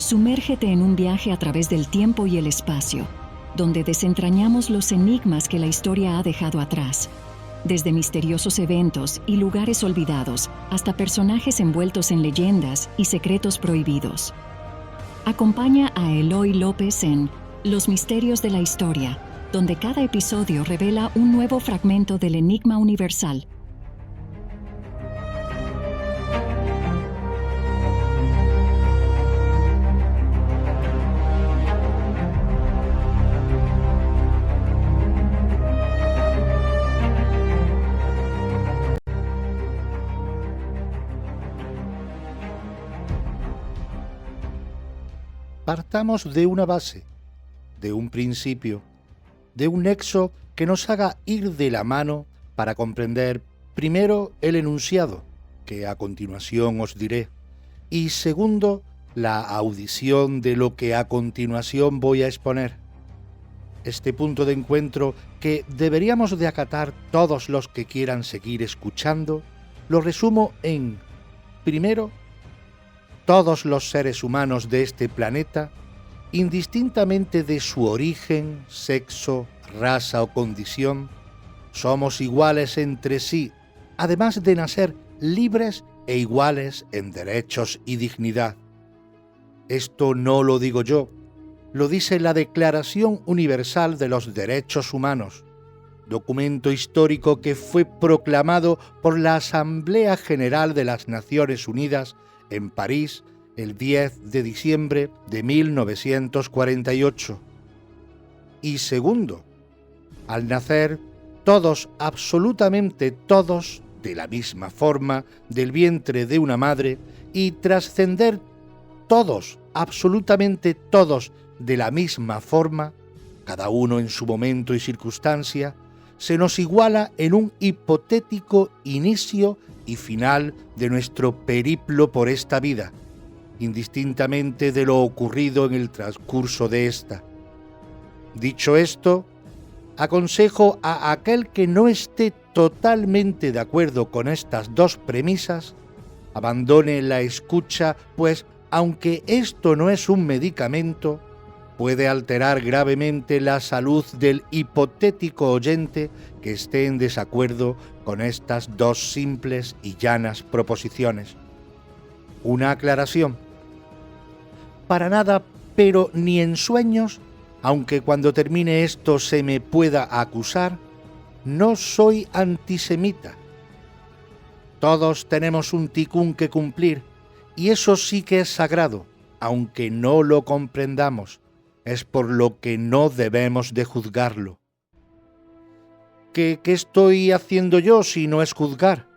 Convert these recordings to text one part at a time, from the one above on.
Sumérgete en un viaje a través del tiempo y el espacio, donde desentrañamos los enigmas que la historia ha dejado atrás, desde misteriosos eventos y lugares olvidados hasta personajes envueltos en leyendas y secretos prohibidos. Acompaña a Eloy López en Los Misterios de la Historia, donde cada episodio revela un nuevo fragmento del enigma universal. Partamos de una base, de un principio, de un nexo que nos haga ir de la mano para comprender primero el enunciado, que a continuación os diré, y segundo, la audición de lo que a continuación voy a exponer. Este punto de encuentro que deberíamos de acatar todos los que quieran seguir escuchando, lo resumo en, primero, todos los seres humanos de este planeta, indistintamente de su origen, sexo, raza o condición, somos iguales entre sí, además de nacer libres e iguales en derechos y dignidad. Esto no lo digo yo, lo dice la Declaración Universal de los Derechos Humanos, documento histórico que fue proclamado por la Asamblea General de las Naciones Unidas en París el 10 de diciembre de 1948. Y segundo, al nacer todos, absolutamente todos, de la misma forma, del vientre de una madre, y trascender todos, absolutamente todos, de la misma forma, cada uno en su momento y circunstancia, se nos iguala en un hipotético inicio y final de nuestro periplo por esta vida, indistintamente de lo ocurrido en el transcurso de esta. Dicho esto, aconsejo a aquel que no esté totalmente de acuerdo con estas dos premisas, abandone la escucha, pues aunque esto no es un medicamento, puede alterar gravemente la salud del hipotético oyente que esté en desacuerdo con estas dos simples y llanas proposiciones. Una aclaración. Para nada, pero ni en sueños, aunque cuando termine esto se me pueda acusar, no soy antisemita. Todos tenemos un ticún que cumplir, y eso sí que es sagrado, aunque no lo comprendamos. Es por lo que no debemos de juzgarlo. ¿Qué estoy haciendo yo si no es juzgar?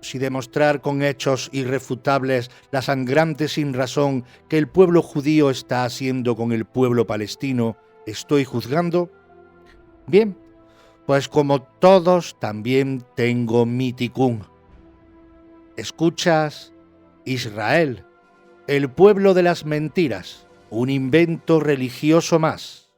Si demostrar con hechos irrefutables la sangrante sinrazón que el pueblo judío está haciendo con el pueblo palestino, ¿estoy juzgando? Bien, pues como todos también tengo mi ticún. ¿Escuchas? Israel, el pueblo de las mentiras. Un invento religioso más.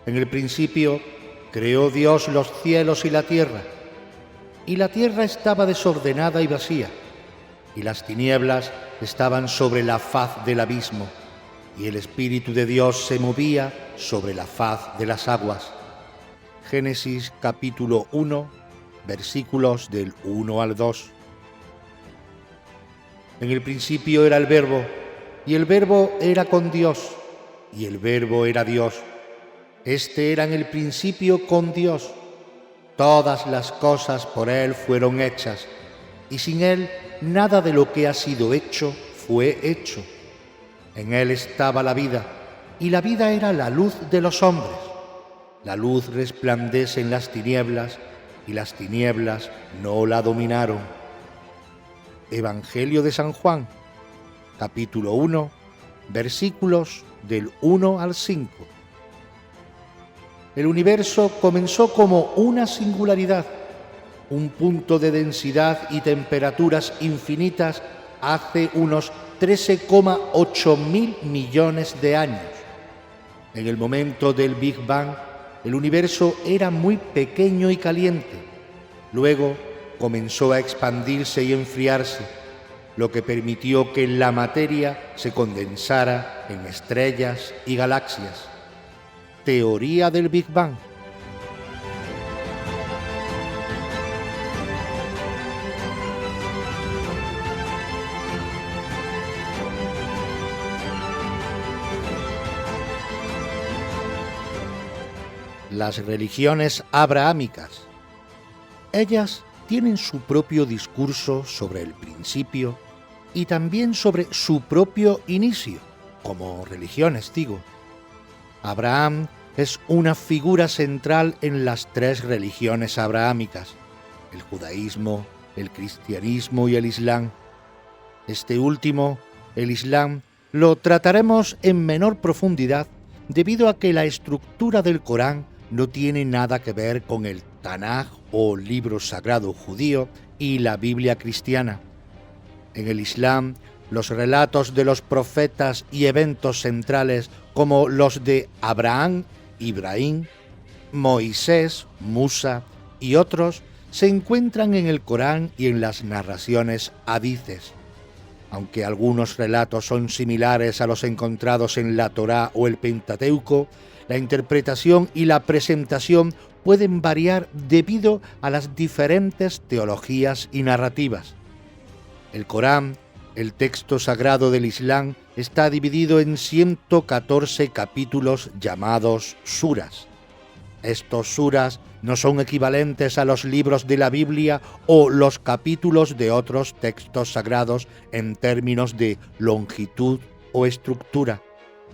En el principio creó Dios los cielos y la tierra estaba desordenada y vacía, y las tinieblas estaban sobre la faz del abismo, y el Espíritu de Dios se movía sobre la faz de las aguas. Génesis capítulo 1, versículos del 1 al 2. En el principio era el Verbo, y el Verbo era con Dios, y el Verbo era Dios. Este era en el principio con Dios. Todas las cosas por Él fueron hechas, y sin Él nada de lo que ha sido hecho fue hecho. En Él estaba la vida, y la vida era la luz de los hombres. La luz resplandece en las tinieblas, y las tinieblas no la dominaron. Evangelio de San Juan, capítulo 1, versículos del 1 al 5. El universo comenzó como una singularidad, un punto de densidad y temperaturas infinitas hace unos 13,8 mil millones de años. En el momento del Big Bang, el universo era muy pequeño y caliente. Luego comenzó a expandirse y enfriarse, lo que permitió que la materia se condensara en estrellas y galaxias. Teoría del Big Bang. Las religiones abrahámicas. Ellas tienen su propio discurso sobre el principio y también sobre su propio inicio, como religiones, digo. Abraham es una figura central en las tres religiones abrahámicas, el judaísmo, el cristianismo y el islam. Este último, el islam, lo trataremos en menor profundidad debido a que la estructura del Corán no tiene nada que ver con el Tanaj o libro sagrado judío y la Biblia cristiana. En el Islam, los relatos de los profetas y eventos centrales como los de Abraham, Ibrahim, Moisés, Musa y otros se encuentran en el Corán y en las narraciones hadices. Aunque algunos relatos son similares a los encontrados en la Torá o el Pentateuco, la interpretación y la presentación pueden variar debido a las diferentes teologías y narrativas. El Corán, el texto sagrado del Islam, está dividido en 114 capítulos llamados suras. Estos suras no son equivalentes a los libros de la Biblia o los capítulos de otros textos sagrados en términos de longitud o estructura,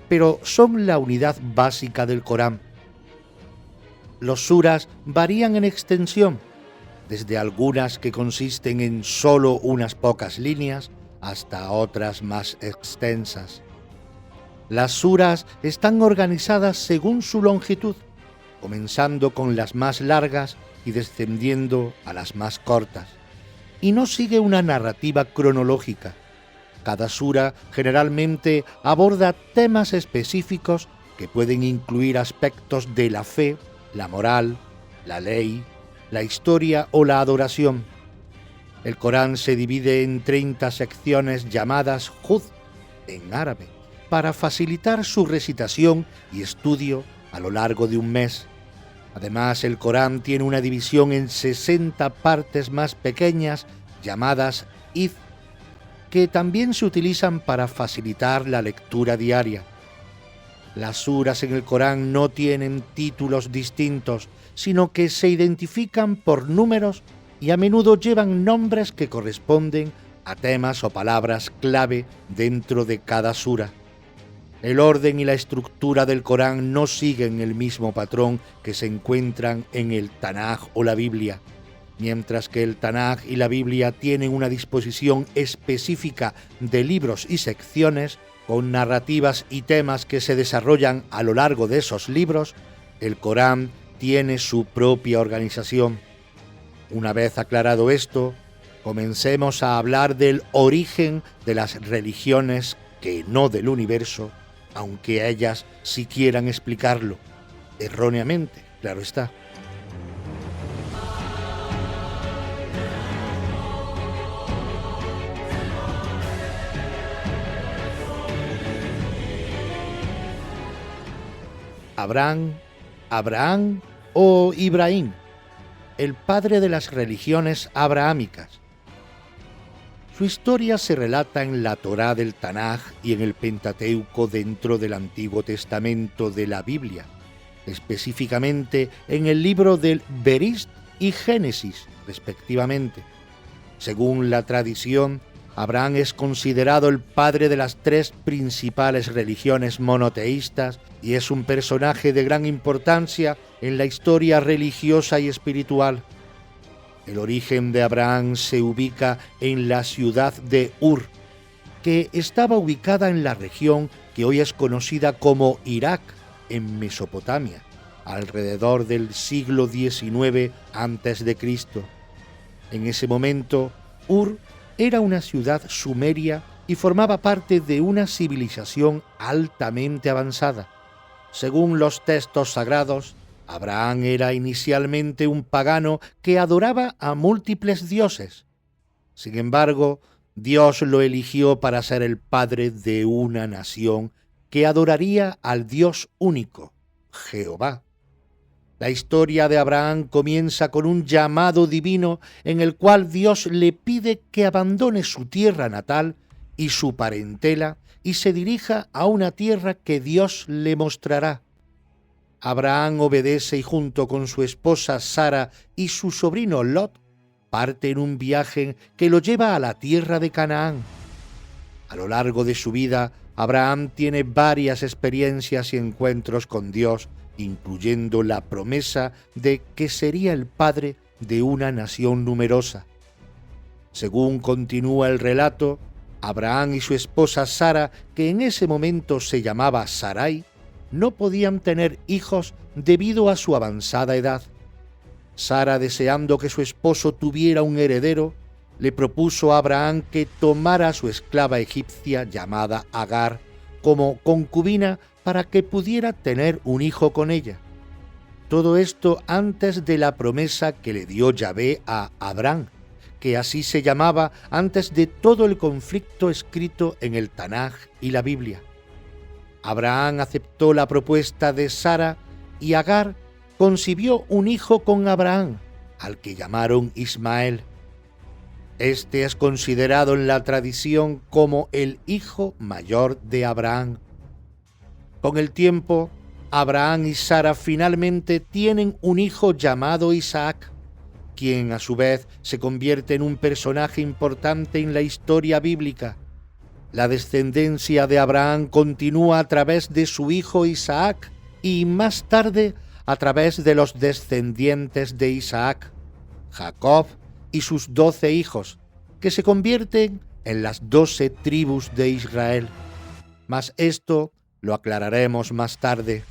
pero son la unidad básica del Corán. Los suras varían en extensión, desde algunas que consisten en solo unas pocas líneas hasta otras más extensas. Las suras están organizadas según su longitud, comenzando con las más largas y descendiendo a las más cortas, y no sigue una narrativa cronológica. Cada sura generalmente aborda temas específicos que pueden incluir aspectos de la fe, la moral, la ley, la historia o la adoración. El Corán se divide en 30 secciones llamadas Juz en árabe, para facilitar su recitación y estudio a lo largo de un mes. Además, el Corán tiene una división en 60 partes más pequeñas llamadas Id, que también se utilizan para facilitar la lectura diaria. Las suras en el Corán no tienen títulos distintos, sino que se identifican por números y a menudo llevan nombres que corresponden a temas o palabras clave dentro de cada sura. El orden y la estructura del Corán no siguen el mismo patrón que se encuentran en el Tanaj o la Biblia. Mientras que el Tanaj y la Biblia tienen una disposición específica de libros y secciones, con narrativas y temas que se desarrollan a lo largo de esos libros, el Corán tiene su propia organización. Una vez aclarado esto, comencemos a hablar del origen de las religiones que no del universo, aunque ellas sí quieran explicarlo, erróneamente, claro está. Abraham o Ibrahim, el padre de las religiones abrahámicas. Su historia se relata en la Torá del Tanaj y en el Pentateuco dentro del Antiguo Testamento de la Biblia, específicamente en el libro del Berist y Génesis, respectivamente. Según la tradición, Abraham es considerado el padre de las tres principales religiones monoteístas y es un personaje de gran importancia en la historia religiosa y espiritual. El origen de Abraham se ubica en la ciudad de Ur, que estaba ubicada en la región que hoy es conocida como Irak, en Mesopotamia, alrededor del siglo XIX a.C. En ese momento, Ur era una ciudad sumeria y formaba parte de una civilización altamente avanzada. Según los textos sagrados, Abraham era inicialmente un pagano que adoraba a múltiples dioses. Sin embargo, Dios lo eligió para ser el padre de una nación que adoraría al Dios único, Jehová. La historia de Abraham comienza con un llamado divino en el cual Dios le pide que abandone su tierra natal y su parentela y se dirija a una tierra que Dios le mostrará. Abraham obedece y junto con su esposa Sara y su sobrino Lot parte en un viaje que lo lleva a la tierra de Canaán. A lo largo de su vida, Abraham tiene varias experiencias y encuentros con Dios, incluyendo la promesa de que sería el padre de una nación numerosa. Según continúa el relato, Abraham y su esposa Sara, que en ese momento se llamaba Sarai, no podían tener hijos debido a su avanzada edad. Sara, deseando que su esposo tuviera un heredero, le propuso a Abraham que tomara a su esclava egipcia llamada Agar como concubina para que pudiera tener un hijo con ella. Todo esto antes de la promesa que le dio Yahvé a Abraham, que así se llamaba antes de todo el conflicto escrito en el Tanaj y la Biblia. Abraham aceptó la propuesta de Sara y Agar concibió un hijo con Abraham, al que llamaron Ismael. Este es considerado en la tradición como el hijo mayor de Abraham. Con el tiempo, Abraham y Sara finalmente tienen un hijo llamado Isaac, quien a su vez se convierte en un personaje importante en la historia bíblica. La descendencia de Abraham continúa a través de su hijo Isaac y más tarde a través de los descendientes de Isaac, Jacob y sus 12 hijos, que se convierten en las 12 tribus de Israel. Mas esto lo aclararemos más tarde.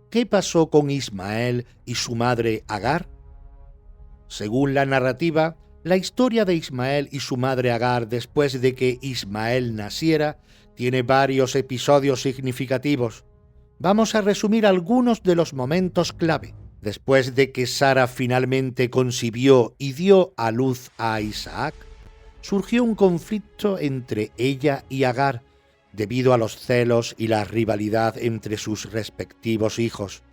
¿Qué pasó con Ismael y su madre Agar? Según la narrativa, la historia de Ismael y su madre Agar después de que Ismael naciera tiene varios episodios significativos. Vamos a resumir algunos de los momentos clave. Después de que Sara finalmente concibió y dio a luz a Isaac, surgió un conflicto entre ella y Agar, debido a los celos y la rivalidad entre sus respectivos hijos.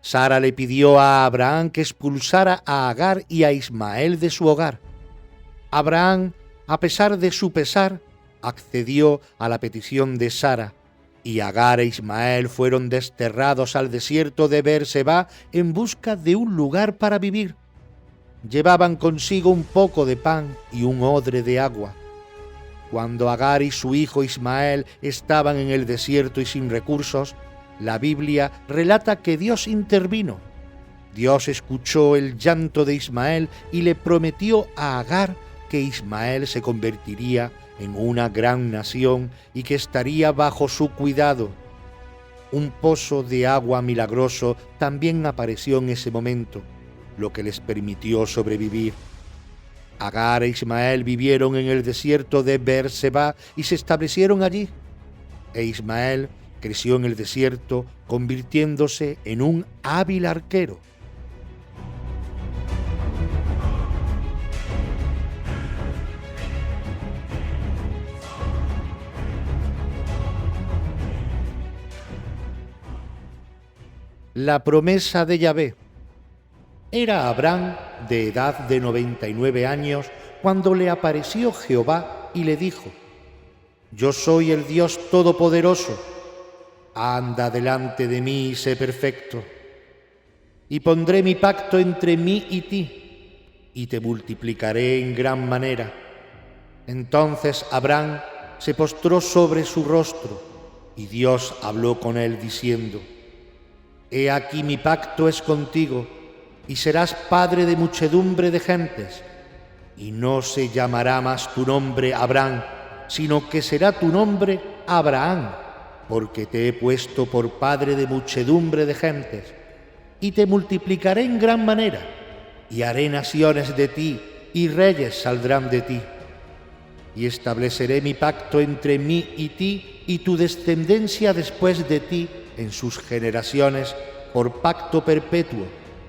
Sara le pidió a Abraham que expulsara a Agar y a Ismael de su hogar. Abraham, a pesar de su pesar, accedió a la petición de Sara, y Agar e Ismael fueron desterrados al desierto de Beerseba en busca de un lugar para vivir. Llevaban consigo un poco de pan y un odre de agua. Cuando Agar y su hijo Ismael estaban en el desierto y sin recursos, la Biblia relata que Dios intervino. Dios escuchó el llanto de Ismael y le prometió a Agar que Ismael se convertiría en una gran nación y que estaría bajo su cuidado. Un pozo de agua milagroso también apareció en ese momento, lo que les permitió sobrevivir. Agar e Ismael vivieron en el desierto de Beerseba y se establecieron allí. E Ismael creció en el desierto, convirtiéndose en un hábil arquero. La promesa de Yahvé. Era Abraham de edad de 99 años cuando le apareció Jehová y le dijo: «Yo soy el Dios Todopoderoso. Anda delante de mí y sé perfecto. Y pondré mi pacto entre mí y ti, y te multiplicaré en gran manera». Entonces Abraham se postró sobre su rostro, y Dios habló con él diciendo: «He aquí mi pacto es contigo, y serás padre de muchedumbre de gentes, y no se llamará más tu nombre Abraham, sino que será tu nombre Abraham, porque te he puesto por padre de muchedumbre de gentes, y te multiplicaré en gran manera, y haré naciones de ti, y reyes saldrán de ti. Y estableceré mi pacto entre mí y ti, y tu descendencia después de ti, en sus generaciones, por pacto perpetuo,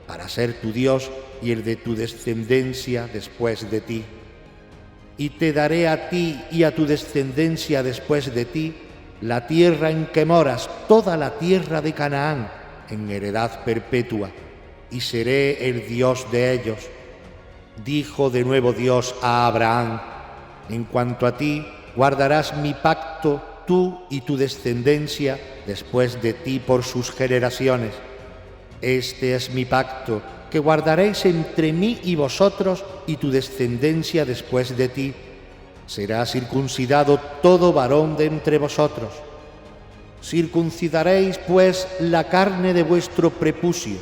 para ser tu Dios y el de tu descendencia después de ti. Y te daré a ti y a tu descendencia después de ti la tierra en que moras, toda la tierra de Canaán, en heredad perpetua, y seré el Dios de ellos. Dijo de nuevo Dios a Abraham: en cuanto a ti, guardarás mi pacto, tú y tu descendencia después de ti por sus generaciones. Este es mi pacto, que guardaréis entre mí y vosotros y tu descendencia después de ti. Será circuncidado todo varón de entre vosotros. Circuncidaréis, pues, la carne de vuestro prepucio,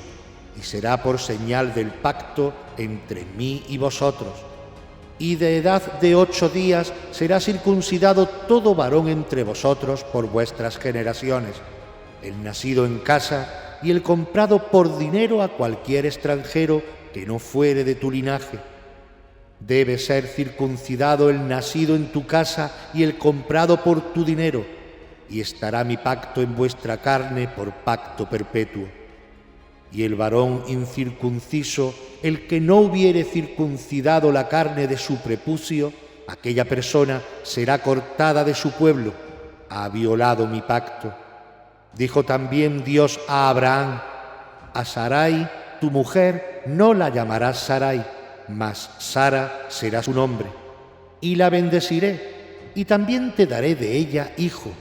y será por señal del pacto entre mí y vosotros. Y de edad de 8 días será circuncidado todo varón entre vosotros por vuestras generaciones, el nacido en casa y el comprado por dinero a cualquier extranjero que no fuere de tu linaje. Debe ser circuncidado el nacido en tu casa y el comprado por tu dinero, y estará mi pacto en vuestra carne por pacto perpetuo. Y el varón incircunciso, el que no hubiere circuncidado la carne de su prepucio, aquella persona será cortada de su pueblo, ha violado mi pacto. Dijo también Dios a Abraham: a Sarai, tu mujer, no la llamarás Sarai, mas Sara será su nombre. Y la bendeciré, y también te daré de ella hijo.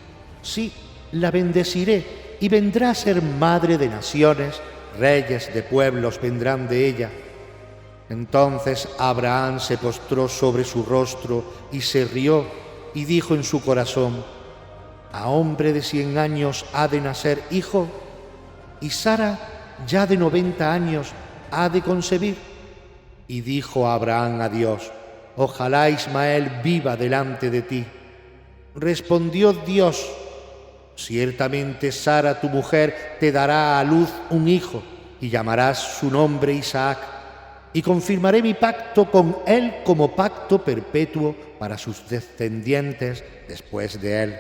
Sí, la bendeciré, y vendrá a ser madre de naciones, reyes de pueblos vendrán de ella. Entonces Abraham se postró sobre su rostro y se rió, y dijo en su corazón: ¿a hombre de 100 años ha de nacer hijo? ¿Y Sara, ya de 90 años, ha de concebir? Y dijo Abraham a Dios: ojalá Ismael viva delante de ti. Respondió Dios: ciertamente Sara tu mujer te dará a luz un hijo, y llamarás su nombre Isaac, y confirmaré mi pacto con él como pacto perpetuo para sus descendientes después de él.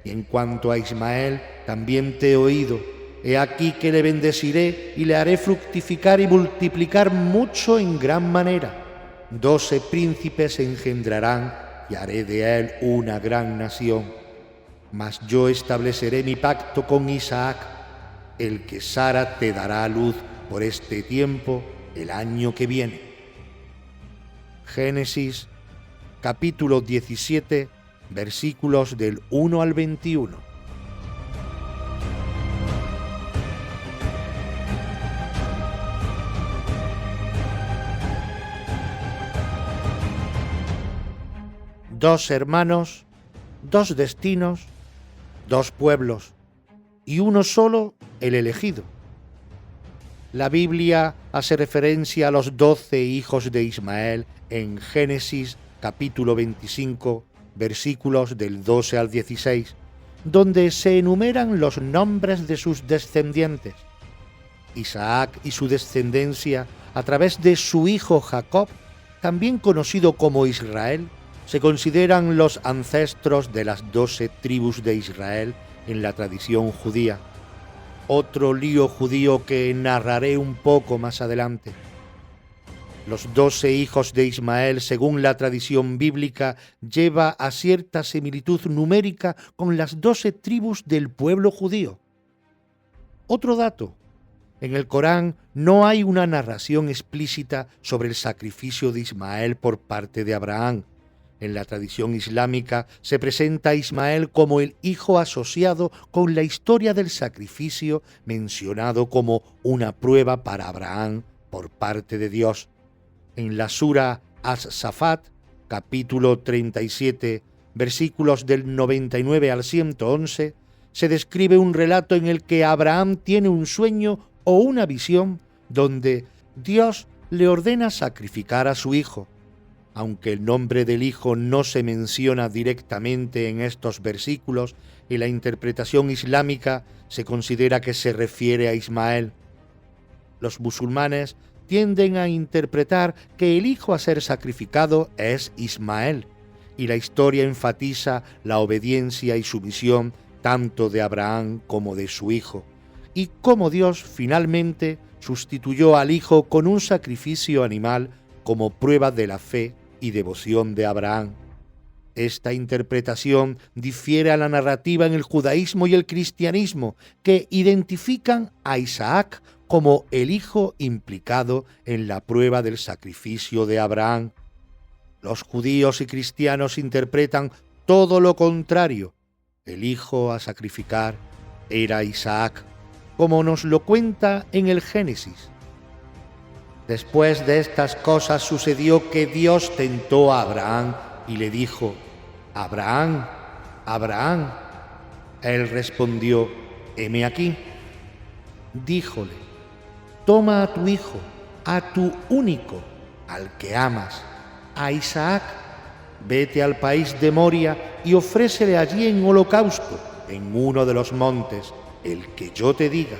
Y en cuanto a Ismael, también te he oído. He aquí que le bendeciré y le haré fructificar y multiplicar mucho en gran manera. 12 príncipes engendrarán y haré de él una gran nación. Mas yo estableceré mi pacto con Isaac, el que Sara te dará a luz por este tiempo el año que viene. Génesis, capítulo 17, versículos del 1 al 21. Dos hermanos, dos destinos, dos pueblos, y uno solo el elegido. La Biblia hace referencia a los 12 hijos de Ismael en Génesis capítulo 25, versículos del 12 al 16, donde se enumeran los nombres de sus descendientes. Isaac y su descendencia, a través de su hijo Jacob, también conocido como Israel, se consideran los ancestros de las 12 tribus de Israel en la tradición judía. Otro lío judío que narraré un poco más adelante. Los 12 hijos de Ismael, según la tradición bíblica, lleva a cierta similitud numérica con las 12 tribus del pueblo judío. Otro dato: en el Corán no hay una narración explícita sobre el sacrificio de Ismael por parte de Abraham. En la tradición islámica se presenta a Ismael como el hijo asociado con la historia del sacrificio, mencionado como una prueba para Abraham por parte de Dios. En la sura As-Safat, capítulo 37, versículos del 99 al 111, se describe un relato en el que Abraham tiene un sueño o una visión donde Dios le ordena sacrificar a su hijo. Aunque el nombre del hijo no se menciona directamente en estos versículos, en la interpretación islámica se considera que se refiere a Ismael. Los musulmanes tienden a interpretar que el hijo a ser sacrificado es Ismael, y la historia enfatiza la obediencia y sumisión tanto de Abraham como de su hijo, y cómo Dios finalmente sustituyó al hijo con un sacrificio animal como prueba de la fe y devoción de Abraham. Esta interpretación difiere a la narrativa en el judaísmo y el cristianismo, que identifican a Isaac como el hijo implicado en la prueba del sacrificio de Abraham. Los judíos y cristianos interpretan todo lo contrario. El hijo a sacrificar era Isaac, como nos lo cuenta en el Génesis. Después de estas cosas sucedió que Dios tentó a Abraham y le dijo: «Abraham, Abraham». Él respondió: «Heme aquí». Díjole: «Toma a tu hijo, a tu único, al que amas, a Isaac, vete al país de Moria y ofrécele allí en holocausto, en uno de los montes, el que yo te diga».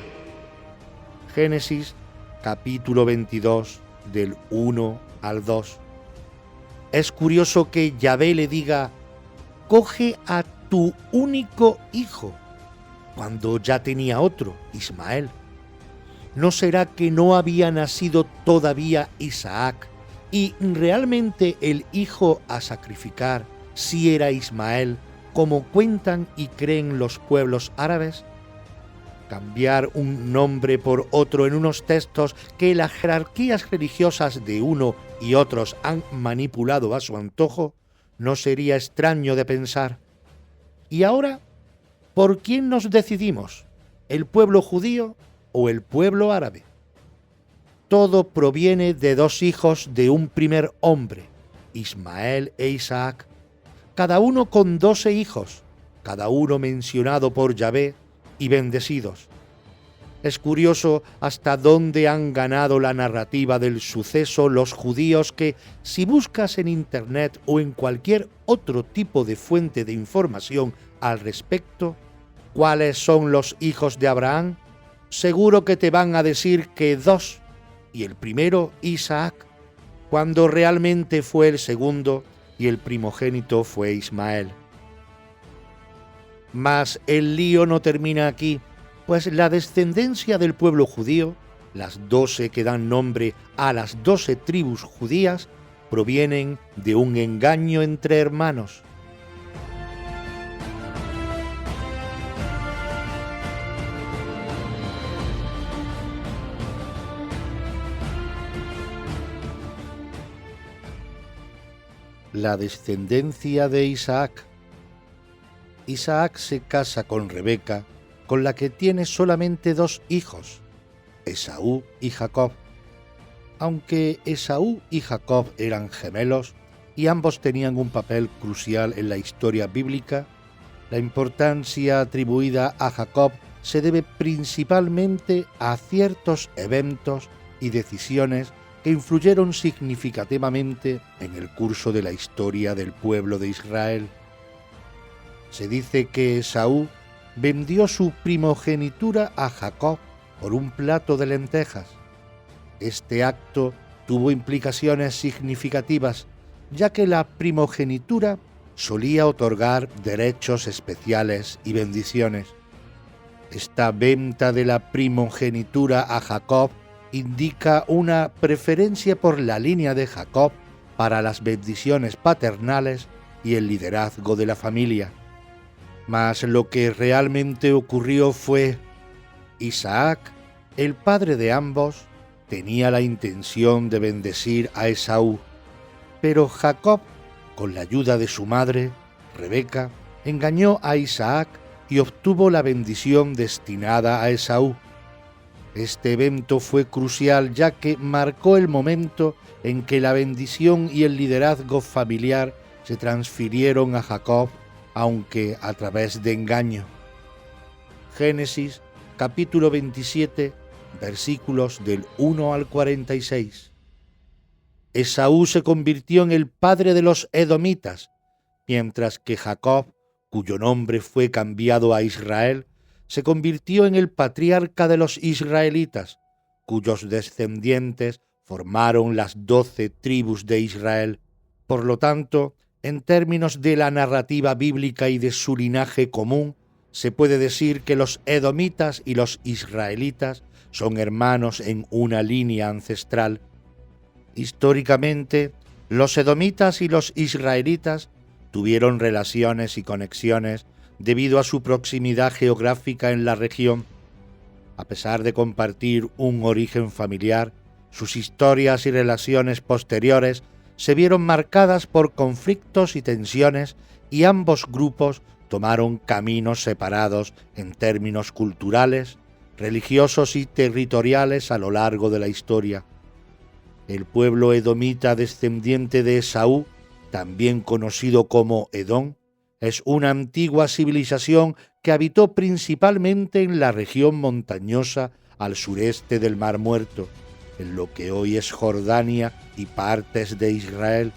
Génesis capítulo 22, del 1 al 2. Es curioso que Yahvé le diga: «Coge a tu único hijo», cuando ya tenía otro, Ismael. ¿No será que no había nacido todavía Isaac y realmente el hijo a sacrificar sí era Ismael, como cuentan y creen los pueblos árabes? Cambiar un nombre por otro en unos textos que las jerarquías religiosas de uno y otros han manipulado a su antojo no sería extraño de pensar. Y ahora, ¿por quién nos decidimos? ¿El pueblo judío o el pueblo árabe? Todo proviene de dos hijos de un primer hombre, Ismael e Isaac, cada uno con 12 hijos, cada uno mencionado por Yahvé y bendecidos. Es curioso hasta dónde han ganado la narrativa del suceso los judíos que, si buscas en Internet o en cualquier otro tipo de fuente de información al respecto, ¿cuáles son los hijos de Abraham? Seguro que te van a decir que 2, y el primero Isaac, cuando realmente fue el segundo y el primogénito fue Ismael. Mas el lío no termina aquí, pues la descendencia del pueblo judío, las 12 que dan nombre a las 12 tribus judías, provienen de un engaño entre hermanos. La descendencia de Isaac. Isaac se casa con Rebeca, con la que tiene solamente 2 hijos, Esaú y Jacob. Aunque Esaú y Jacob eran gemelos y ambos tenían un papel crucial en la historia bíblica, la importancia atribuida a Jacob se debe principalmente a ciertos eventos y decisiones que influyeron significativamente en el curso de la historia del pueblo de Israel. Se dice que Esaú vendió su primogenitura a Jacob por un plato de lentejas. Este acto tuvo implicaciones significativas, ya que la primogenitura solía otorgar derechos especiales y bendiciones. Esta venta de la primogenitura a Jacob indica una preferencia por la línea de Jacob para las bendiciones paternales y el liderazgo de la familia. Mas lo que realmente ocurrió fue: Isaac, el padre de ambos, tenía la intención de bendecir a Esaú, pero Jacob, con la ayuda de su madre, Rebeca, engañó a Isaac y obtuvo la bendición destinada a Esaú. Este evento fue crucial, ya que marcó el momento en que la bendición y el liderazgo familiar se transfirieron a Jacob, aunque a través de engaño. Génesis capítulo 27, versículos del 1 al 46. Esaú se convirtió en el padre de los edomitas, mientras que Jacob, cuyo nombre fue cambiado a Israel, se convirtió en el patriarca de los israelitas, cuyos descendientes formaron las 12 tribus de Israel. Por lo tanto, en términos de la narrativa bíblica y de su linaje común, se puede decir que los edomitas y los israelitas son hermanos en una línea ancestral. Históricamente, los edomitas y los israelitas tuvieron relaciones y conexiones debido a su proximidad geográfica en la región. A pesar de compartir un origen familiar, sus historias y relaciones posteriores se vieron marcadas por conflictos y tensiones, y ambos grupos tomaron caminos separados en términos culturales, religiosos y territoriales a lo largo de la historia. El pueblo edomita descendiente de Esaú, también conocido como Edom, es una antigua civilización que habitó principalmente en la región montañosa al sureste del Mar Muerto, en lo que hoy es Jordania y partes de Israel.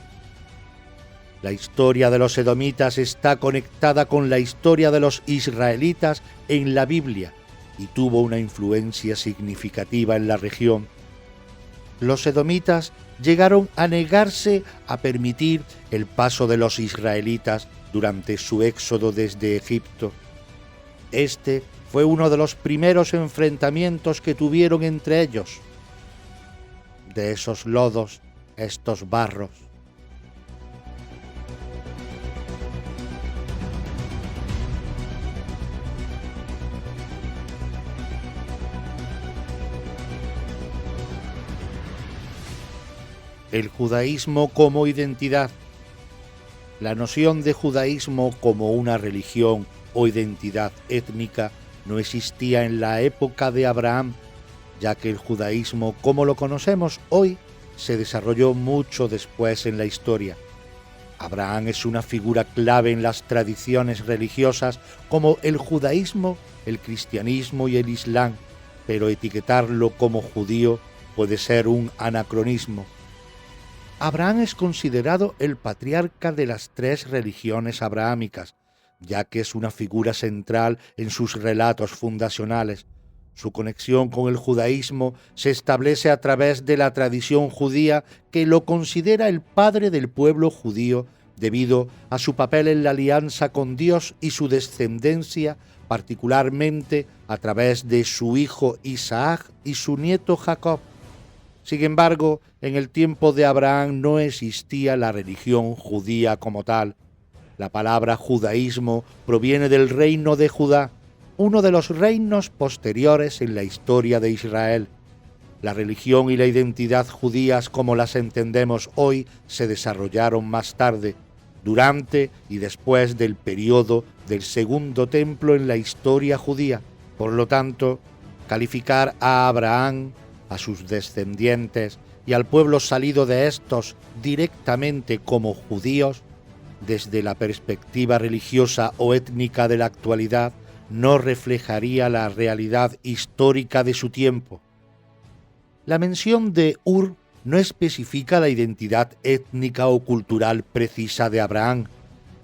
La historia de los edomitas está conectada con la historia de los israelitas en la Biblia y tuvo una influencia significativa en la región. Los edomitas llegaron a negarse a permitir el paso de los israelitas durante su éxodo desde Egipto. Este fue uno de los primeros enfrentamientos que tuvieron entre ellos. De esos lodos, estos barros. El judaísmo como identidad. La noción de judaísmo como una religión o identidad étnica no existía en la época de Abraham, ya que el judaísmo como lo conocemos hoy se desarrolló mucho después en la historia. Abraham es una figura clave en las tradiciones religiosas como el judaísmo, el cristianismo y el islam, pero etiquetarlo como judío puede ser un anacronismo. Abraham es considerado el patriarca de las 3 religiones abrahámicas, ya que es una figura central en sus relatos fundacionales. Su conexión con el judaísmo se establece a través de la tradición judía, que lo considera el padre del pueblo judío debido a su papel en la alianza con Dios y su descendencia, particularmente a través de su hijo Isaac y su nieto Jacob. Sin embargo, en el tiempo de Abraham no existía la religión judía como tal. La palabra judaísmo proviene del reino de Judá, uno de los reinos posteriores en la historia de Israel. La religión y la identidad judías como las entendemos hoy se desarrollaron más tarde, durante y después del periodo del Segundo Templo en la historia judía. Por lo tanto, calificar a Abraham, a sus descendientes y al pueblo salido de estos directamente como judíos, desde la perspectiva religiosa o étnica de la actualidad, no reflejaría la realidad histórica de su tiempo. La mención de Ur no especifica la identidad étnica o cultural precisa de Abraham,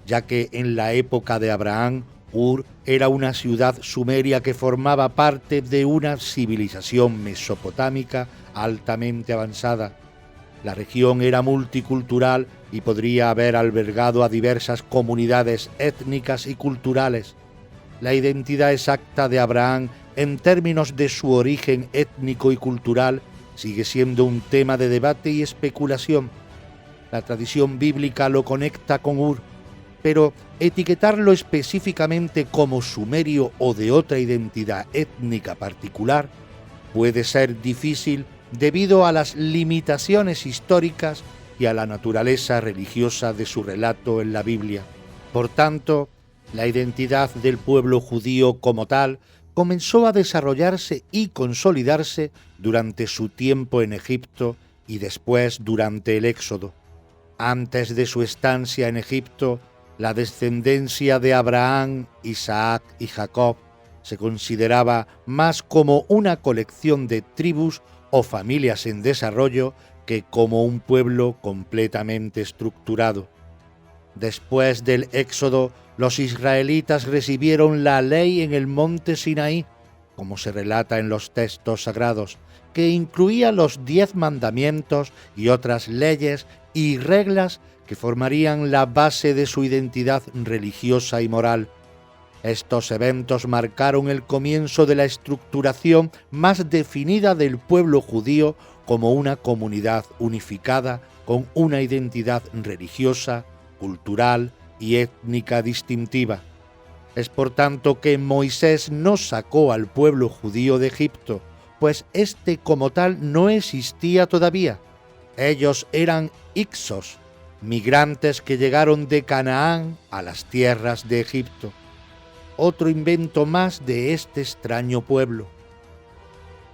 ya que en la época de Abraham, Ur era una ciudad sumeria que formaba parte de una civilización mesopotámica altamente avanzada. La región era multicultural y podría haber albergado a diversas comunidades étnicas y culturales. La identidad exacta de Abraham en términos de su origen étnico y cultural sigue siendo un tema de debate y especulación. La tradición bíblica lo conecta con Ur, pero etiquetarlo específicamente como sumerio o de otra identidad étnica particular puede ser difícil debido a las limitaciones históricas y a la naturaleza religiosa de su relato en la Biblia. Por tanto, la identidad del pueblo judío como tal comenzó a desarrollarse y consolidarse durante su tiempo en Egipto y después durante el Éxodo. Antes de su estancia en Egipto, la descendencia de Abraham, Isaac y Jacob se consideraba más como una colección de tribus o familias en desarrollo que como un pueblo completamente estructurado. Después del Éxodo, los israelitas recibieron la ley en el monte Sinaí, como se relata en los textos sagrados, que incluía los 10 mandamientos y otras leyes y reglas que formarían la base de su identidad religiosa y moral. Estos eventos marcaron el comienzo de la estructuración más definida del pueblo judío como una comunidad unificada con una identidad religiosa, cultural y étnica distintiva. Es por tanto que Moisés no sacó al pueblo judío de Egipto, pues éste como tal no existía todavía. Ellos eran hicsos, migrantes que llegaron de Canaán a las tierras de Egipto. Otro invento más de este extraño pueblo.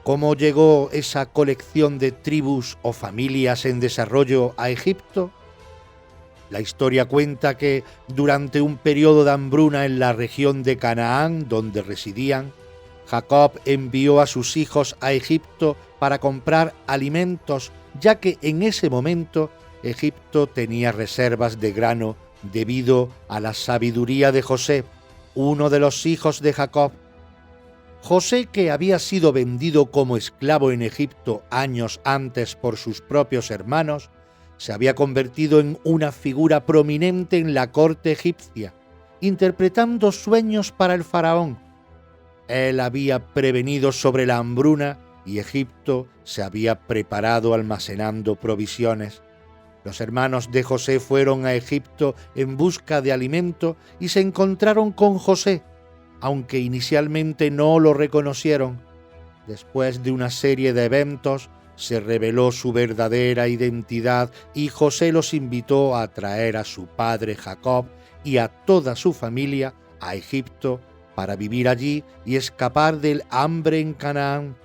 ¿Cómo llegó esa colección de tribus o familias en desarrollo a Egipto? La historia cuenta que durante un periodo de hambruna en la región de Canaán, donde residían, Jacob envió a sus hijos a Egipto para comprar alimentos, ya que en ese momento Egipto tenía reservas de grano debido a la sabiduría de José, uno de los hijos de Jacob. José, que había sido vendido como esclavo en Egipto años antes por sus propios hermanos, se había convertido en una figura prominente en la corte egipcia, interpretando sueños para el faraón. Él había prevenido sobre la hambruna y Egipto se había preparado almacenando provisiones. Los hermanos de José fueron a Egipto en busca de alimento y se encontraron con José, aunque inicialmente no lo reconocieron. Después de una serie de eventos, se reveló su verdadera identidad y José los invitó a traer a su padre Jacob y a toda su familia a Egipto para vivir allí y escapar del hambre en Canaán.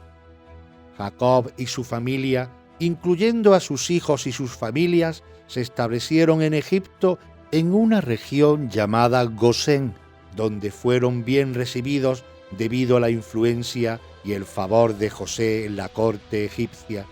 Jacob y su familia, incluyendo a sus hijos y sus familias, se establecieron en Egipto en una región llamada Gosén, donde fueron bien recibidos debido a la influencia y el favor de José en la corte egipcia.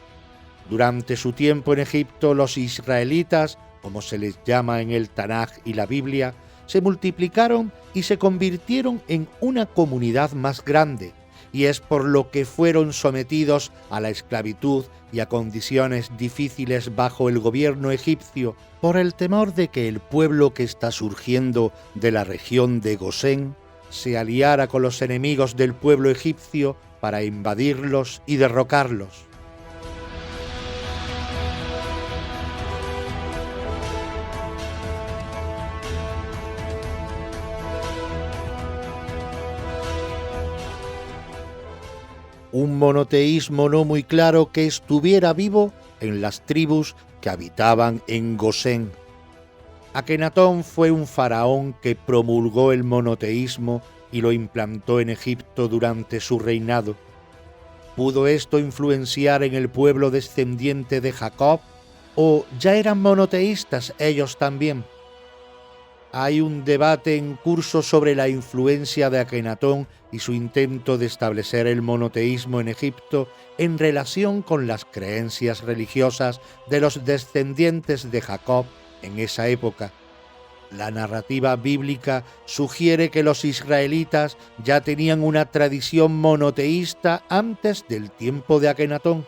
Durante su tiempo en Egipto, los israelitas, como se les llama en el Tanaj y la Biblia, se multiplicaron y se convirtieron en una comunidad más grande, y es por lo que fueron sometidos a la esclavitud y a condiciones difíciles bajo el gobierno egipcio, por el temor de que el pueblo que está surgiendo de la región de Gosén se aliara con los enemigos del pueblo egipcio para invadirlos y derrocarlos. Un monoteísmo no muy claro que estuviera vivo en las tribus que habitaban en Gosén. Akenatón fue un faraón que promulgó el monoteísmo y lo implantó en Egipto durante su reinado. ¿Pudo esto influenciar en el pueblo descendiente de Jacob o ya eran monoteístas ellos también? Hay un debate en curso sobre la influencia de Akenatón y su intento de establecer el monoteísmo en Egipto en relación con las creencias religiosas de los descendientes de Jacob en esa época. La narrativa bíblica sugiere que los israelitas ya tenían una tradición monoteísta antes del tiempo de Akenatón.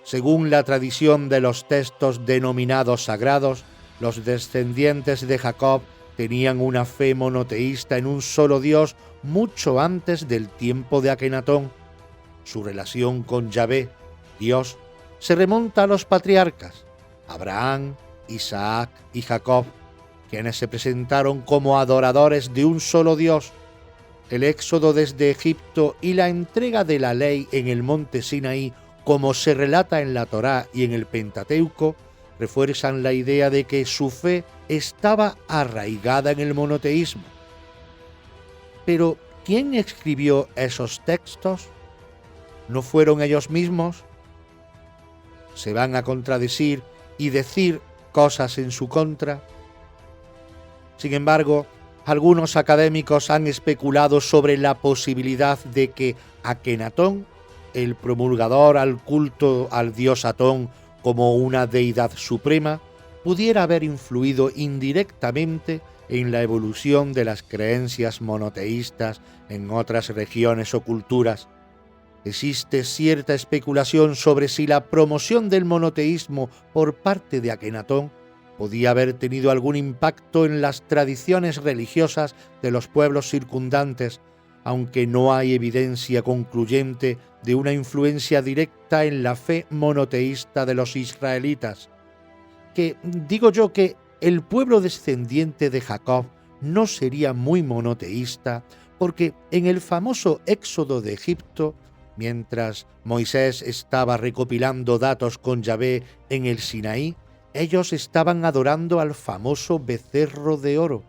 Según la tradición de los textos denominados sagrados, los descendientes de Jacob tenían una fe monoteísta en un solo Dios mucho antes del tiempo de Akenatón. Su relación con Yahvé, Dios, se remonta a los patriarcas, Abraham, Isaac y Jacob, quienes se presentaron como adoradores de un solo Dios. El éxodo desde Egipto y la entrega de la ley en el monte Sinaí, como se relata en la Torá y en el Pentateuco, refuerzan la idea de que su fe estaba arraigada en el monoteísmo. Pero, ¿quién escribió esos textos? ¿No fueron ellos mismos? ¿Se van a contradecir y decir cosas en su contra? Sin embargo, algunos académicos han especulado sobre la posibilidad de que Akenatón, el promulgador al culto al dios Atón, como una deidad suprema, pudiera haber influido indirectamente en la evolución de las creencias monoteístas en otras regiones o culturas. Existe cierta especulación sobre si la promoción del monoteísmo por parte de Akenatón podía haber tenido algún impacto en las tradiciones religiosas de los pueblos circundantes, aunque no hay evidencia concluyente de una influencia directa en la fe monoteísta de los israelitas. Que digo yo que el pueblo descendiente de Jacob no sería muy monoteísta, porque en el famoso éxodo de Egipto, mientras Moisés estaba recopilando datos con Yahvé en el Sinaí, ellos estaban adorando al famoso becerro de oro.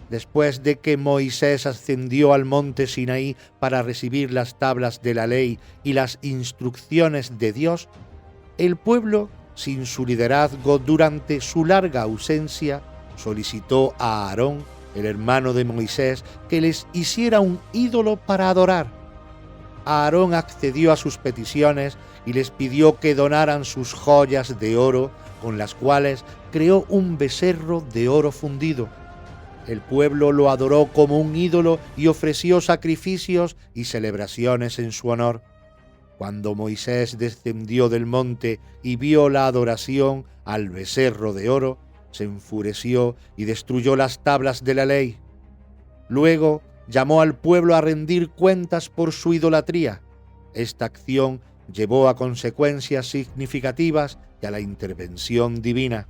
Después de que Moisés ascendió al monte Sinaí para recibir las tablas de la ley y las instrucciones de Dios, el pueblo, sin su liderazgo durante su larga ausencia, solicitó a Aarón, el hermano de Moisés, que les hiciera un ídolo para adorar. Aarón accedió a sus peticiones y les pidió que donaran sus joyas de oro, con las cuales creó un becerro de oro fundido. El pueblo lo adoró como un ídolo y ofreció sacrificios y celebraciones en su honor. Cuando Moisés descendió del monte y vio la adoración al becerro de oro, se enfureció y destruyó las tablas de la ley. Luego llamó al pueblo a rendir cuentas por su idolatría. Esta acción llevó a consecuencias significativas y a la intervención divina.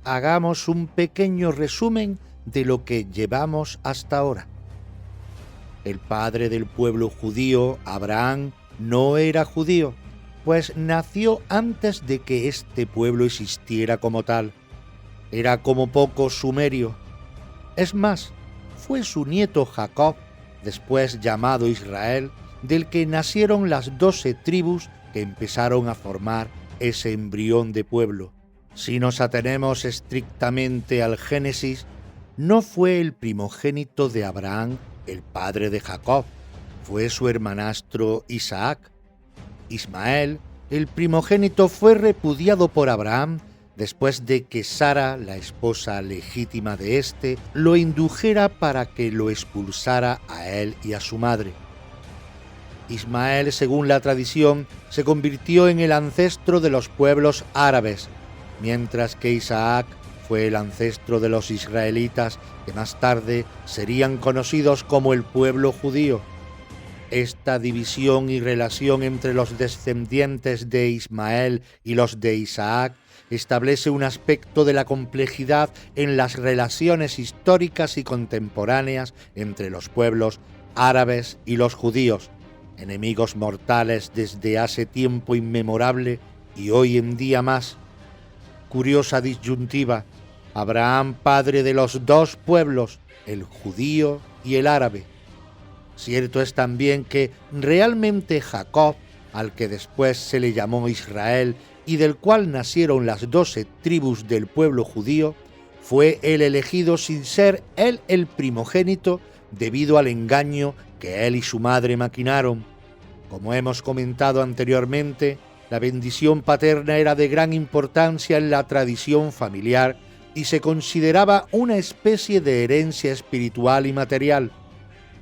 Hagamos un pequeño resumen de lo que llevamos hasta ahora. El padre del pueblo judío, Abraham, no era judío, pues nació antes de que este pueblo existiera como tal. Era como poco sumerio. Es más, fue su nieto Jacob, después llamado Israel, del que nacieron las 12 tribus que empezaron a formar ese embrión de pueblo. Si nos atenemos estrictamente al Génesis, no fue el primogénito de Abraham el padre de Jacob, fue su hermanastro Isaac. Ismael, el primogénito, fue repudiado por Abraham después de que Sara, la esposa legítima de éste, lo indujera para que lo expulsara a él y a su madre. Ismael, según la tradición, se convirtió en el ancestro de los pueblos árabes, mientras que Isaac fue el ancestro de los israelitas, que más tarde serían conocidos como el pueblo judío. Esta división y relación entre los descendientes de Ismael y los de Isaac establece un aspecto de la complejidad en las relaciones históricas y contemporáneas entre los pueblos árabes y los judíos, enemigos mortales desde hace tiempo inmemorable y hoy en día más. Curiosa disyuntiva: Abraham, padre de los dos pueblos, el judío y el árabe. Cierto es también que realmente Jacob, al que después se le llamó Israel y del cual nacieron las 12 tribus del pueblo judío, fue el elegido sin ser él el primogénito debido al engaño que él y su madre maquinaron. Como hemos comentado anteriormente, la bendición paterna era de gran importancia en la tradición familiar y se consideraba una especie de herencia espiritual y material.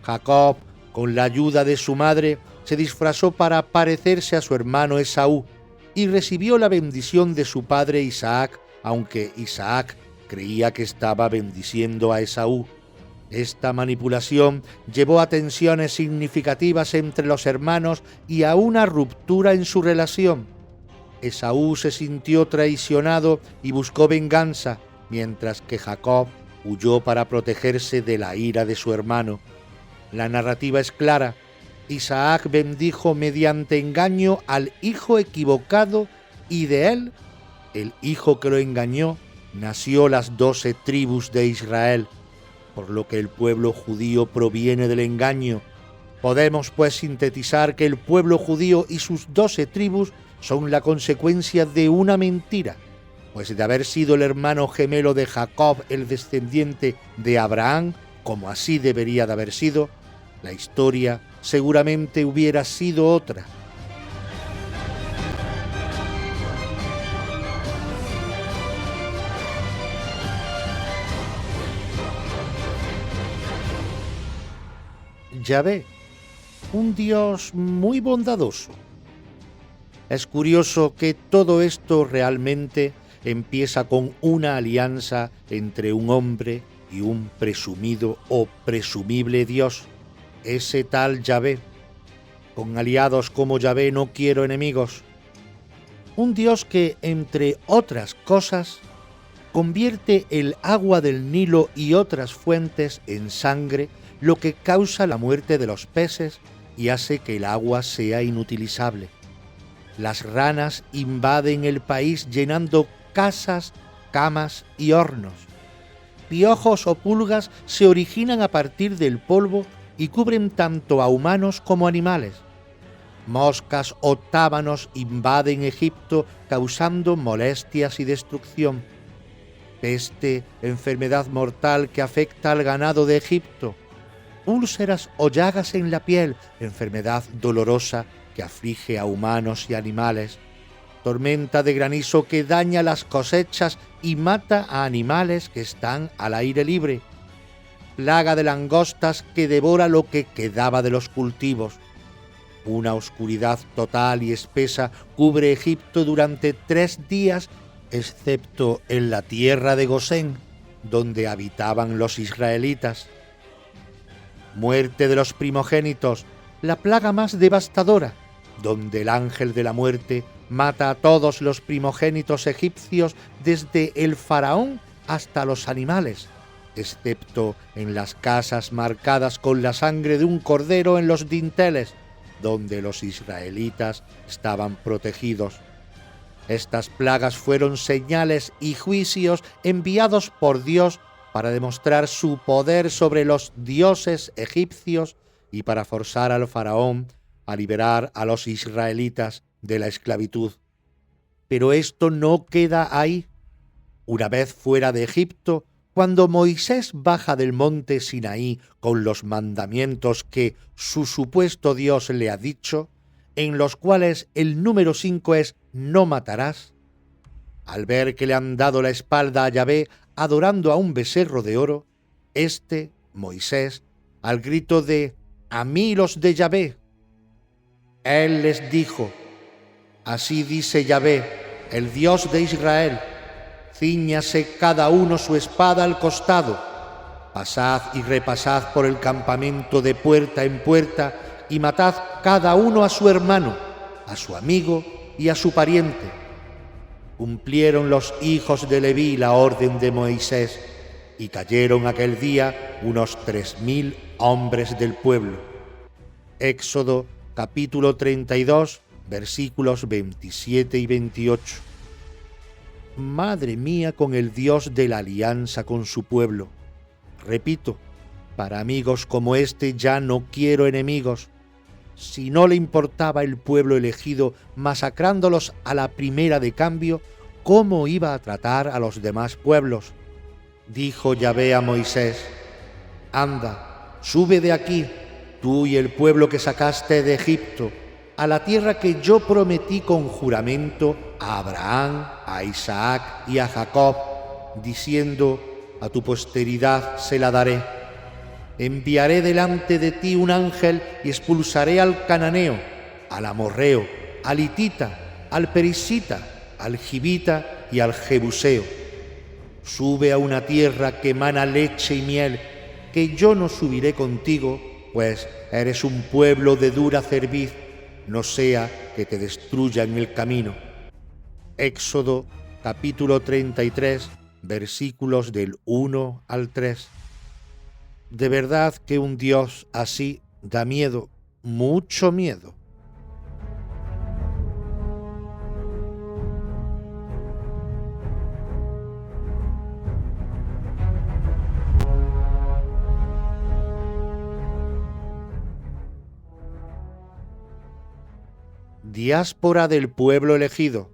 Jacob, con la ayuda de su madre, se disfrazó para parecerse a su hermano Esaú y recibió la bendición de su padre Isaac, aunque Isaac creía que estaba bendiciendo a Esaú. Esta manipulación llevó a tensiones significativas entre los hermanos y a una ruptura en su relación. Esaú se sintió traicionado y buscó venganza, mientras que Jacob huyó para protegerse de la ira de su hermano. La narrativa es clara: Isaac bendijo mediante engaño al hijo equivocado y de él, el hijo que lo engañó, nació las 12 tribus de Israel, por lo que el pueblo judío proviene del engaño. Podemos pues sintetizar que el pueblo judío y sus 12 tribus son la consecuencia de una mentira. pues de haber sido el hermano gemelo de Jacob, el descendiente de Abraham, como así debería de haber sido, la historia seguramente hubiera sido otra. Yahvé, un Dios muy bondadoso. Es curioso que todo esto realmente empieza con una alianza entre un hombre y un presumido o presumible Dios, ese tal Yahvé. Con aliados como Yahvé no quiero enemigos. Un Dios que, entre otras cosas, convierte el agua del Nilo y otras fuentes en sangre, lo que causa la muerte de los peces y hace que el agua sea inutilizable. Las ranas invaden el país llenando casas, camas y hornos. Piojos o pulgas se originan a partir del polvo y cubren tanto a humanos como animales. Moscas o tábanos invaden Egipto causando molestias y destrucción. Peste, enfermedad mortal que afecta al ganado de Egipto. Úlceras o llagas en la piel, enfermedad dolorosa que aflige a humanos y animales. Tormenta de granizo que daña las cosechas y mata a animales que están al aire libre. Plaga de langostas que devora lo que quedaba de los cultivos. Una oscuridad total y espesa cubre Egipto durante 3 días, excepto en la tierra de Gosén, donde habitaban los israelitas. Muerte de los primogénitos, la plaga más devastadora, donde el ángel de la muerte mata a todos los primogénitos egipcios desde el faraón hasta los animales, excepto en las casas marcadas con la sangre de un cordero en los dinteles, donde los israelitas estaban protegidos. Estas plagas fueron señales y juicios enviados por Dios para demostrar su poder sobre los dioses egipcios y para forzar al faraón a liberar a los israelitas de la esclavitud. Pero esto no queda ahí. Una vez fuera de Egipto, cuando Moisés baja del monte Sinaí con los mandamientos que su supuesto Dios le ha dicho, en los cuales el número 5 es «no matarás», al ver que le han dado la espalda a Yahvé adorando a un becerro de oro, Moisés, al grito de «a mí los de Yahvé», él les dijo: «Así dice Yahvé, el Dios de Israel, cíñase cada uno su espada al costado, pasad y repasad por el campamento de puerta en puerta y matad cada uno a su hermano, a su amigo y a su pariente». Cumplieron los hijos de Leví la orden de Moisés y cayeron aquel día unos 3000 hombres del pueblo. Éxodo capítulo 32, versículos 27 y 28. Madre mía con el Dios de la alianza con su pueblo. Repito, para amigos como este ya no quiero enemigos. Si no le importaba el pueblo elegido masacrándolos a la primera de cambio, ¿cómo iba a tratar a los demás pueblos? Dijo Yahvé a Moisés: «Anda, sube de aquí, tú y el pueblo que sacaste de Egipto, a la tierra que yo prometí con juramento a Abraham, a Isaac y a Jacob, diciendo: a tu posteridad se la daré. Enviaré delante de ti un ángel y expulsaré al cananeo, al amorreo, al hitita, al perisita, al jibita y al jebuseo. Sube a una tierra que emana leche y miel, que yo no subiré contigo, pues eres un pueblo de dura cerviz, no sea que te destruya en el camino». Éxodo capítulo 33, versículos del 1 al 3. De verdad que un Dios así da miedo, mucho miedo. Diáspora del pueblo elegido.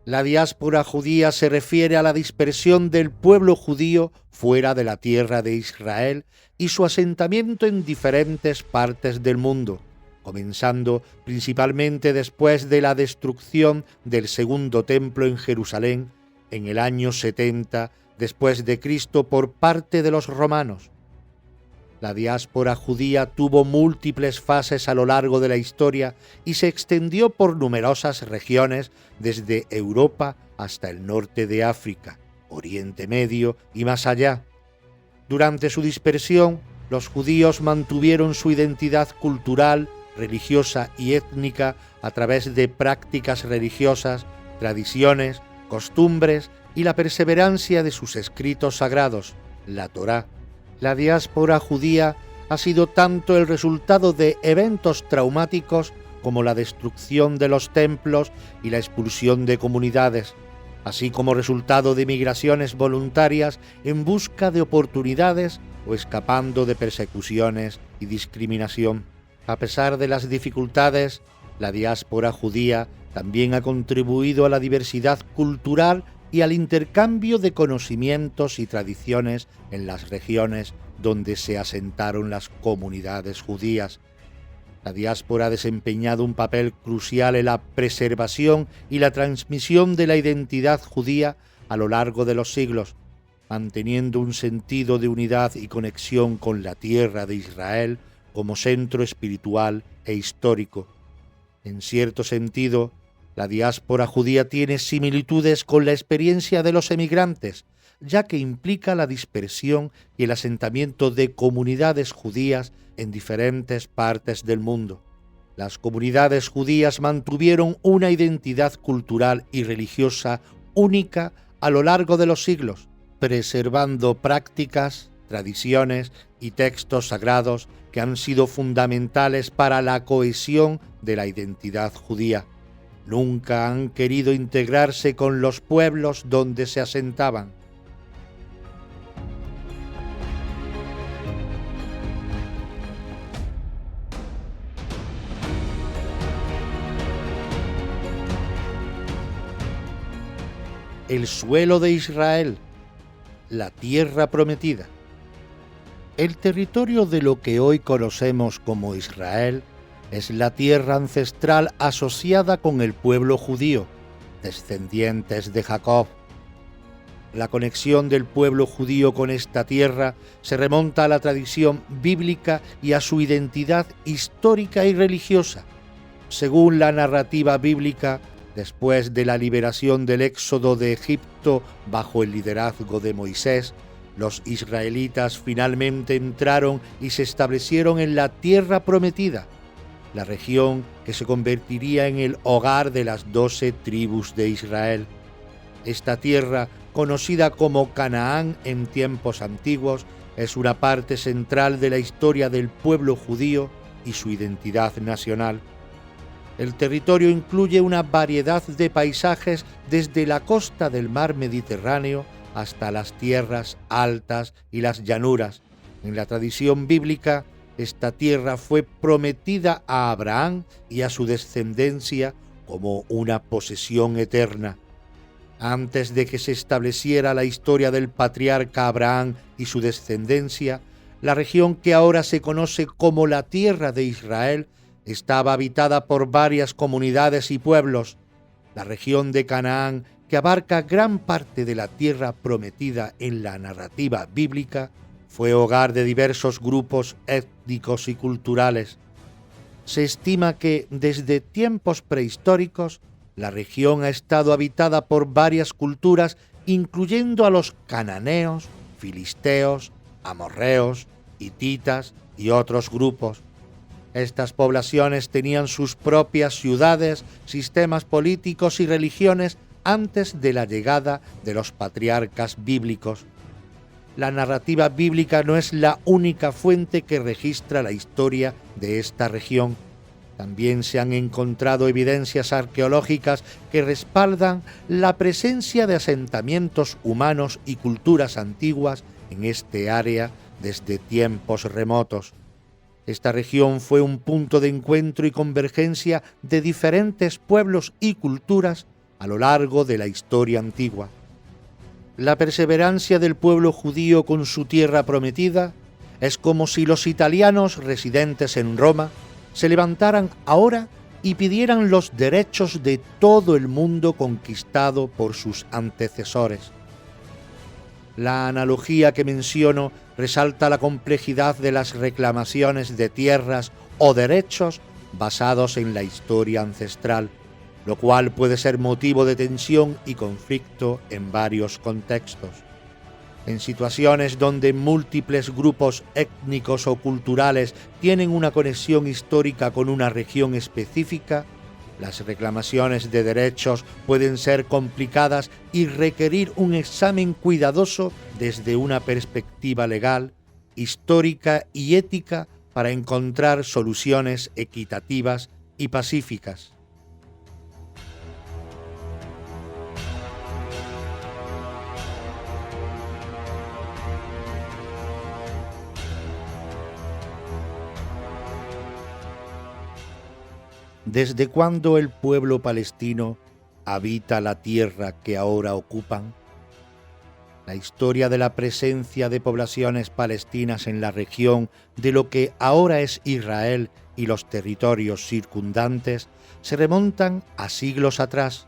La diáspora judía se refiere a la dispersión del pueblo judío fuera de la tierra de Israel y su asentamiento en diferentes partes del mundo, comenzando principalmente después de la destrucción del segundo templo en Jerusalén en el año 70 después de Cristo por parte de los romanos. La diáspora judía tuvo múltiples fases a lo largo de la historia y se extendió por numerosas regiones desde Europa hasta el norte de África, Oriente Medio y más allá. Durante su dispersión, los judíos mantuvieron su identidad cultural, religiosa y étnica a través de prácticas religiosas, tradiciones, costumbres y la perseverancia de sus escritos sagrados, la Torá. La diáspora judía ha sido tanto el resultado de eventos traumáticos como la destrucción de los templos y la expulsión de comunidades, así como resultado de migraciones voluntarias en busca de oportunidades o escapando de persecuciones y discriminación. A pesar de las dificultades, la diáspora judía también ha contribuido a la diversidad cultural y al intercambio de conocimientos y tradiciones en las regiones donde se asentaron las comunidades judías. La diáspora ha desempeñado un papel crucial en la preservación y la transmisión de la identidad judía a lo largo de los siglos, manteniendo un sentido de unidad y conexión con la tierra de Israel como centro espiritual e histórico. En cierto sentido, la diáspora judía tiene similitudes con la experiencia de los emigrantes, ya que implica la dispersión y el asentamiento de comunidades judías en diferentes partes del mundo. Las comunidades judías mantuvieron una identidad cultural y religiosa única a lo largo de los siglos, preservando prácticas, tradiciones y textos sagrados que han sido fundamentales para la cohesión de la identidad judía. Nunca han querido integrarse con los pueblos donde se asentaban. El suelo de Israel, la tierra prometida. El territorio de lo que hoy conocemos como Israel es la tierra ancestral asociada con el pueblo judío, descendientes de Jacob. La conexión del pueblo judío con esta tierra se remonta a la tradición bíblica y a su identidad histórica y religiosa. Según la narrativa bíblica, después de la liberación del éxodo de Egipto bajo el liderazgo de Moisés, los israelitas finalmente entraron y se establecieron en la tierra prometida, la región que se convertiría en el hogar de las 12 tribus de Israel. Esta tierra, conocida como Canaán en tiempos antiguos, es una parte central de la historia del pueblo judío y su identidad nacional. El territorio incluye una variedad de paisajes desde la costa del mar Mediterráneo hasta las tierras altas y las llanuras. En la tradición bíblica, esta tierra fue prometida a Abraham y a su descendencia como una posesión eterna. Antes de que se estableciera la historia del patriarca Abraham y su descendencia, la región que ahora se conoce como la Tierra de Israel estaba habitada por varias comunidades y pueblos. La región de Canaán, que abarca gran parte de la tierra prometida en la narrativa bíblica, fue hogar de diversos grupos étnicos y culturales. Se estima que desde tiempos prehistóricos la región ha estado habitada por varias culturas, incluyendo a los cananeos, filisteos, amorreos, hititas y otros grupos. Estas poblaciones tenían sus propias ciudades, sistemas políticos y religiones antes de la llegada de los patriarcas bíblicos. La narrativa bíblica no es la única fuente que registra la historia de esta región. También se han encontrado evidencias arqueológicas que respaldan la presencia de asentamientos humanos y culturas antiguas en este área desde tiempos remotos. Esta región fue un punto de encuentro y convergencia de diferentes pueblos y culturas a lo largo de la historia antigua. La perseverancia del pueblo judío con su tierra prometida es como si los italianos residentes en Roma se levantaran ahora y pidieran los derechos de todo el mundo conquistado por sus antecesores. La analogía que menciono resalta la complejidad de las reclamaciones de tierras o derechos basados en la historia ancestral, lo cual puede ser motivo de tensión y conflicto en varios contextos. En situaciones donde múltiples grupos étnicos o culturales tienen una conexión histórica con una región específica, las reclamaciones de derechos pueden ser complicadas y requerir un examen cuidadoso desde una perspectiva legal, histórica y ética para encontrar soluciones equitativas y pacíficas. ¿Desde cuándo el pueblo palestino habita la tierra que ahora ocupan? La historia de la presencia de poblaciones palestinas en la región de lo que ahora es Israel y los territorios circundantes se remontan a siglos atrás.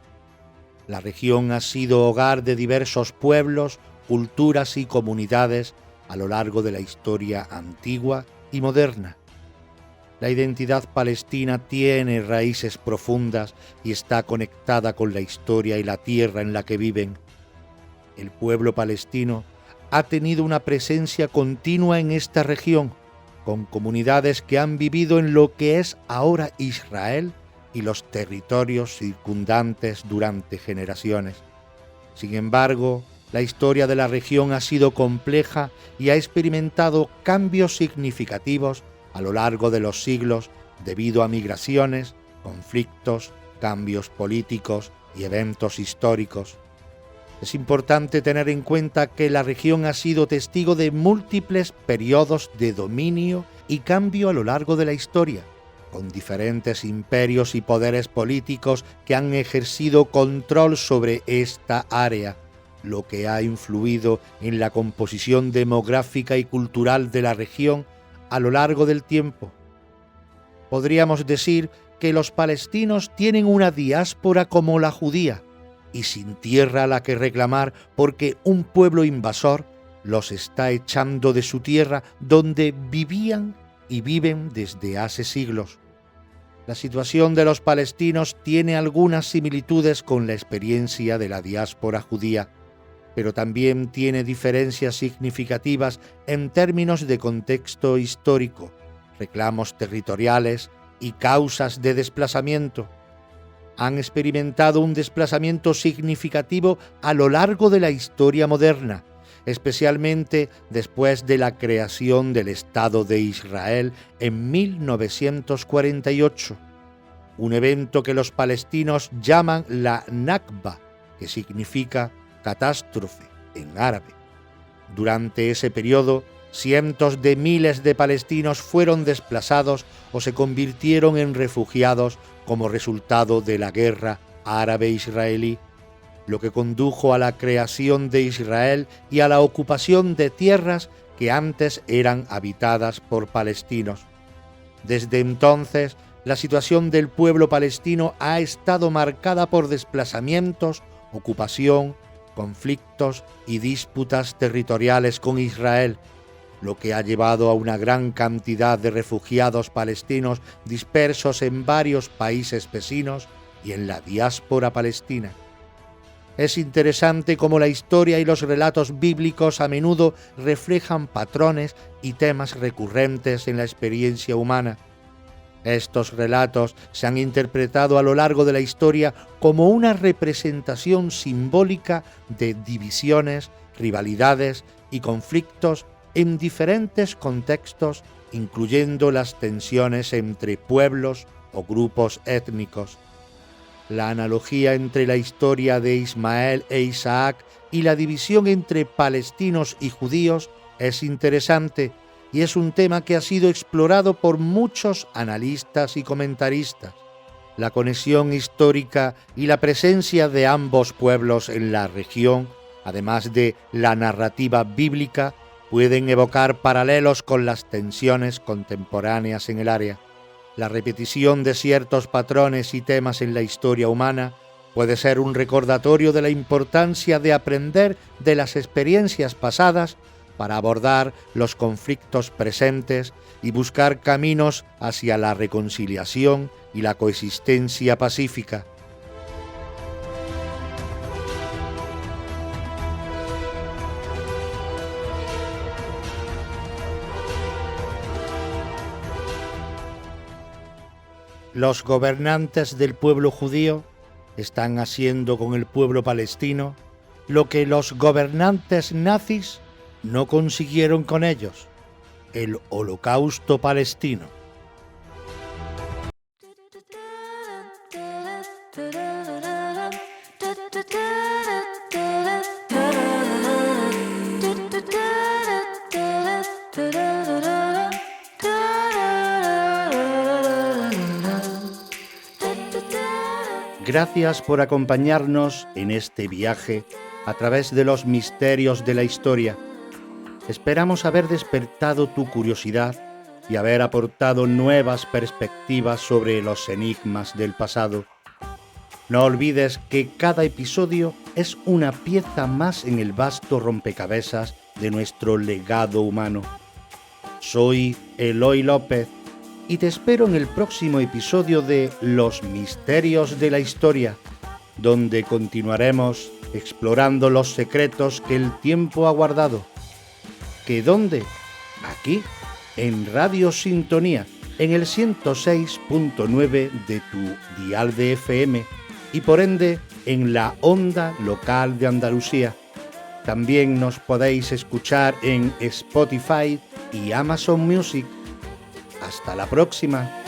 La región ha sido hogar de diversos pueblos, culturas y comunidades a lo largo de la historia antigua y moderna. La identidad palestina tiene raíces profundas y está conectada con la historia y la tierra en la que viven. El pueblo palestino ha tenido una presencia continua en esta región, con comunidades que han vivido en lo que es ahora Israel y los territorios circundantes durante generaciones. Sin embargo, la historia de la región ha sido compleja y ha experimentado cambios significativos a lo largo de los siglos debido a migraciones, conflictos, cambios políticos y eventos históricos. Es importante tener en cuenta que la región ha sido testigo de múltiples periodos de dominio y cambio a lo largo de la historia, con diferentes imperios y poderes políticos que han ejercido control sobre esta área, lo que ha influido en la composición demográfica y cultural de la región a lo largo del tiempo. Podríamos decir que los palestinos tienen una diáspora como la judía y sin tierra a la que reclamar porque un pueblo invasor los está echando de su tierra donde vivían y viven desde hace siglos. La situación de los palestinos tiene algunas similitudes con la experiencia de la diáspora judía, pero también tiene diferencias significativas en términos de contexto histórico, reclamos territoriales y causas de desplazamiento. Han experimentado un desplazamiento significativo a lo largo de la historia moderna, especialmente después de la creación del Estado de Israel en 1948, un evento que los palestinos llaman la Nakba, que significa catástrofe en árabe. Durante ese periodo, cientos de miles de palestinos fueron desplazados o se convirtieron en refugiados como resultado de la guerra árabe-israelí, lo que condujo a la creación de Israel y a la ocupación de tierras que antes eran habitadas por palestinos. Desde entonces, la situación del pueblo palestino ha estado marcada por desplazamientos, ocupación, conflictos y disputas territoriales con Israel, lo que ha llevado a una gran cantidad de refugiados palestinos dispersos en varios países vecinos y en la diáspora palestina. Es interesante cómo la historia y los relatos bíblicos a menudo reflejan patrones y temas recurrentes en la experiencia humana. Estos relatos se han interpretado a lo largo de la historia como una representación simbólica de divisiones, rivalidades y conflictos en diferentes contextos, incluyendo las tensiones entre pueblos o grupos étnicos. La analogía entre la historia de Ismael e Isaac y la división entre palestinos y judíos es interesante y es un tema que ha sido explorado por muchos analistas y comentaristas. la conexión histórica y la presencia de ambos pueblos en la región, además de la narrativa bíblica, pueden evocar paralelos con las tensiones contemporáneas en el área. La repetición de ciertos patrones y temas en la historia humana puede ser un recordatorio de la importancia de aprender de las experiencias pasadas para abordar los conflictos presentes y buscar caminos hacia la reconciliación y la coexistencia pacífica. Los gobernantes del pueblo judío están haciendo con el pueblo palestino lo que los gobernantes nazis no consiguieron con ellos: el Holocausto palestino. Gracias por acompañarnos en este viaje a través de los misterios de la historia. Esperamos haber despertado tu curiosidad y haber aportado nuevas perspectivas sobre los enigmas del pasado. No olvides que cada episodio es una pieza más en el vasto rompecabezas de nuestro legado humano. Soy Eloy López y te espero en el próximo episodio de Los Misterios de la Historia, donde continuaremos explorando los secretos que el tiempo ha guardado. ¿Que dónde? Aquí, en Radio Sintonía, en el 106.9 de tu dial de FM y por ende en la onda local de Andalucía. También nos podéis escuchar en Spotify y Amazon Music. Hasta la próxima.